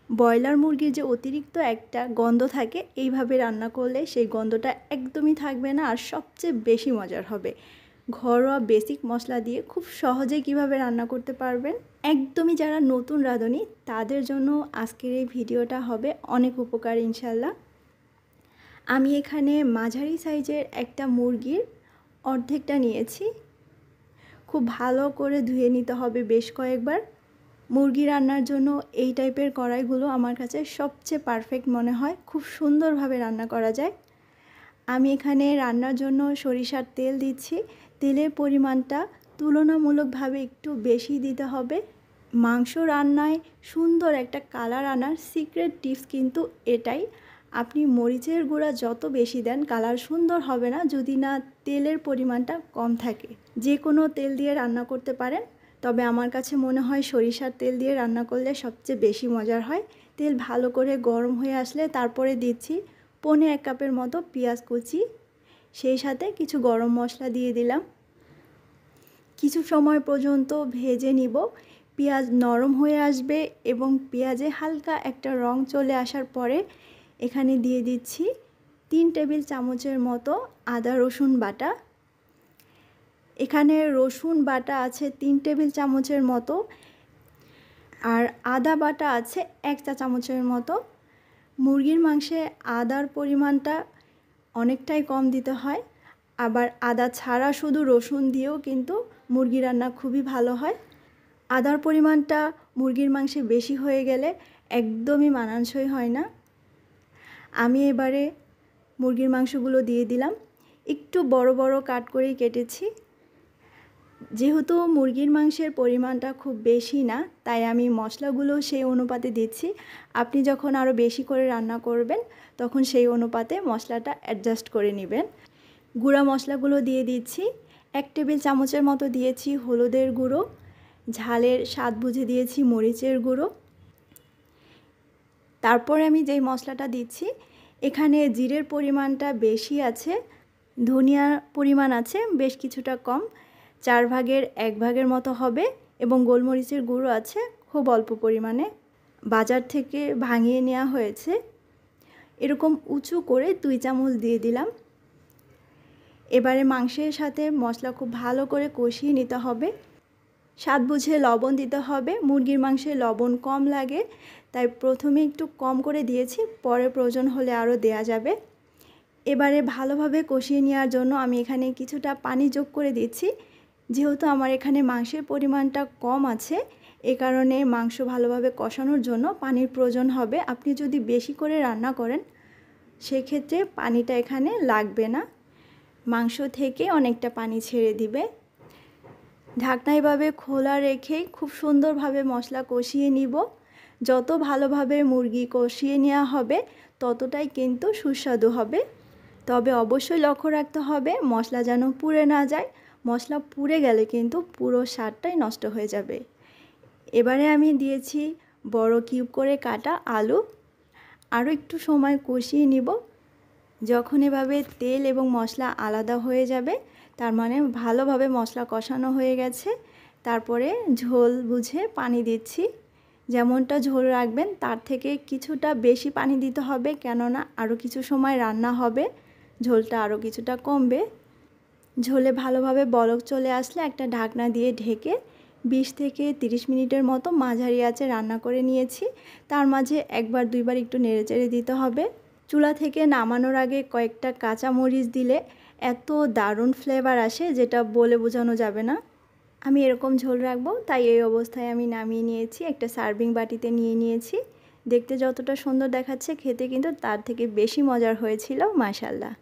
Broiler মুরগির যে অতিরিক্ত একটা গন্ধ থাকে, এইভাবে রান্না করলে সেই গন্ধটা একদমই থাকবে না, আর সবচেয়ে বেশি মজার হবে। ঘরোয়া বেসিক মশলা দিয়ে খুব সহজেই কিভাবে রান্না করতে পারবেন, একদমই যারা নতুন রাঁধুনি তাদের জন্য আজকের এই ভিডিওটা হবে অনেক উপকার ইনশাল্লাহ। আমি এখানে মাঝারি সাইজের একটা মুরগির অর্ধেকটা নিয়েছি। খুব ভালো করে ধুয়ে নিতে হবে বেশ কয়েকবার। মুরগি রান্নার জন্য এই টাইপের কড়াইগুলো আমার কাছে সবচেয়ে পারফেক্ট মনে হয়, খুব সুন্দরভাবে রান্না করা যায়। আমি এখানে রান্নার জন্য সরিষার তেল দিচ্ছি। তেলের পরিমাণটা তুলনামূলকভাবে একটু বেশি দিতে হবে। মাংস রান্নায় সুন্দর একটা কালার আনার সিক্রেট টিপস কিন্তু এটাই। আপনি মরিচের গুঁড়া যত বেশি দেন কালার সুন্দর হবে না যদি না তেলের পরিমাণটা কম থাকে। যে কোনো তেল দিয়ে রান্না করতে পারেন, তবে আমার কাছে মনে হয় সরিষার তেল দিয়ে রান্না করলে সবচেয়ে বেশি মজার হয়। তেল ভালো করে গরম হয়ে আসলে তারপরে দিচ্ছি 1.25 কাপের মতো পেঁয়াজ কুচি, সেই সাথে কিছু গরম মশলা দিয়ে দিলাম। কিছু সময় পর্যন্ত ভেজে নিব। পেঁয়াজ নরম হয়ে আসবে এবং পেঁয়াজে হালকা একটা রং চলে আসার পরে এখানে দিয়ে দিচ্ছি 3 টেবিল চামচের মতো আদা রসুন বাটা। এখানে রসুন বাটা আছে 3 টেবিল চামচের মতো, আর আদা বাটা আছে 1 চা চামচের মতো। মুরগির মাংসে আদার পরিমাণটা অনেকটাই কম দিতে হয়, আবার আদা ছাড়া শুধু রসুন দিয়েও কিন্তু মুরগি রান্না খুবই ভালো হয়। আদার পরিমাণটা মুরগির মাংসে বেশি হয়ে গেলে একদমই মানানসই হয় না। আমি এবারে মুরগির মাংসগুলো দিয়ে দিলাম। একটু বড় বড় কাট করেই কেটেছি। যেহেতু মুরগির মাংসের পরিমাণটা খুব বেশি না, তাই আমি মশলাগুলো সেই অনুপাতে দিচ্ছি। আপনি যখন আরও বেশি করে রান্না করবেন তখন সেই অনুপাতে মশলাটা অ্যাডজাস্ট করে নেবেন। গুঁড়া মশলাগুলো দিয়ে দিচ্ছি। 1 টেবিল চামচের মতো দিয়েছি হলুদের গুঁড়ো, ঝালের স্বাদ বুঝে দিয়েছি মরিচের গুঁড়ো। তারপরে আমি যেই মশলাটা দিচ্ছি, এখানে জিরের পরিমাণটা বেশি আছে, ধনিয়ার পরিমাণ আছে বেশ কিছুটা কম, 4 ভাগের 1 ভাগের মতো হবে, এবং গোলমরিচের গুঁড়ো আছে খুব অল্প পরিমাণে, বাজার থেকে ভাঙিয়ে নেওয়া হয়েছে। এরকম উঁচু করে 2 চামচ দিয়ে দিলাম। এবারে মাংসের সাথে মশলা খুব ভালো করে কষিয়ে নিতে হবে। স্বাদ বুঝে লবণ দিতে হবে। মুরগির মাংসে লবণ কম লাগে, তাই প্রথমে একটু কম করে দিয়েছি, পরে প্রয়োজন হলে আরও দেয়া যাবে। এবারে ভালোভাবে কষিয়ে নেওয়ার জন্য আমি এখানে কিছুটা পানি যোগ করে দিচ্ছি। যেহেতু আমার এখানে মাংসের পরিমাণটা কম আছে, এ কারণে মাংস ভালোভাবে কষানোর জন্য পানির প্রয়োজন হবে। আপনি যদি বেশি করে রান্না করেন সেক্ষেত্রে পানিটা এখানে লাগবে না, মাংস থেকে অনেকটা পানি ছেড়ে দিবে। ঢাকনা এভাবে খোলা রেখেই খুব সুন্দরভাবে মশলা কষিয়ে নিব। যত ভালোভাবে মুরগি কষিয়ে নেওয়া হবে ততটাই কিন্তু সুস্বাদু হবে। তবে অবশ্যই লক্ষ্য রাখতে হবে মশলা যেন পুড়ে না যায়। মশলা পুড়ে গেলে কিন্তু পুরো স্বাদটাই নষ্ট হয়ে যাবে। এবারে আমি দিয়েছি বড় কিউব করে কাটা আলু। আরও একটু সময় কষিয়ে নিব। যখন এভাবে তেল এবং মশলা আলাদা হয়ে যাবে তার মানে ভালোভাবে মশলা কষানো হয়ে গেছে। তারপরে ঝোল বুঝে পানি দিচ্ছি। যেমনটা ঝোল রাখবেন তার থেকে কিছুটা বেশি পানি দিতে হবে, কেননা আরও কিছু সময় রান্না হবে, ঝোলটা আরও কিছুটা কমবে। ঝোলে ভালোভাবে বলক চলে আসলে একটা ঢাকনা দিয়ে ঢেকে 20 থেকে 30 মিনিটের মতো মাঝারি আঁচে রান্না করে নিয়েছি। তার মাঝে একবার দুইবার একটু নেড়েচেড়ে দিতে হবে। চুলা থেকে নামানোর আগে কয়েকটা কাঁচা মরিচ দিলে এত দারুণ ফ্লেভার আসে যেটা বলে বোঝানো যাবে না। আমি এরকম ঝোল রাখবো, তাই এই অবস্থায় আমি নামিয়ে নিয়েছি, একটা সার্ভিং বাটিতে নিয়ে নিয়েছি। দেখতে যতটা সুন্দর দেখাচ্ছে খেতে কিন্তু তার থেকে বেশি মজার হয়েছিল মাশাআল্লাহ।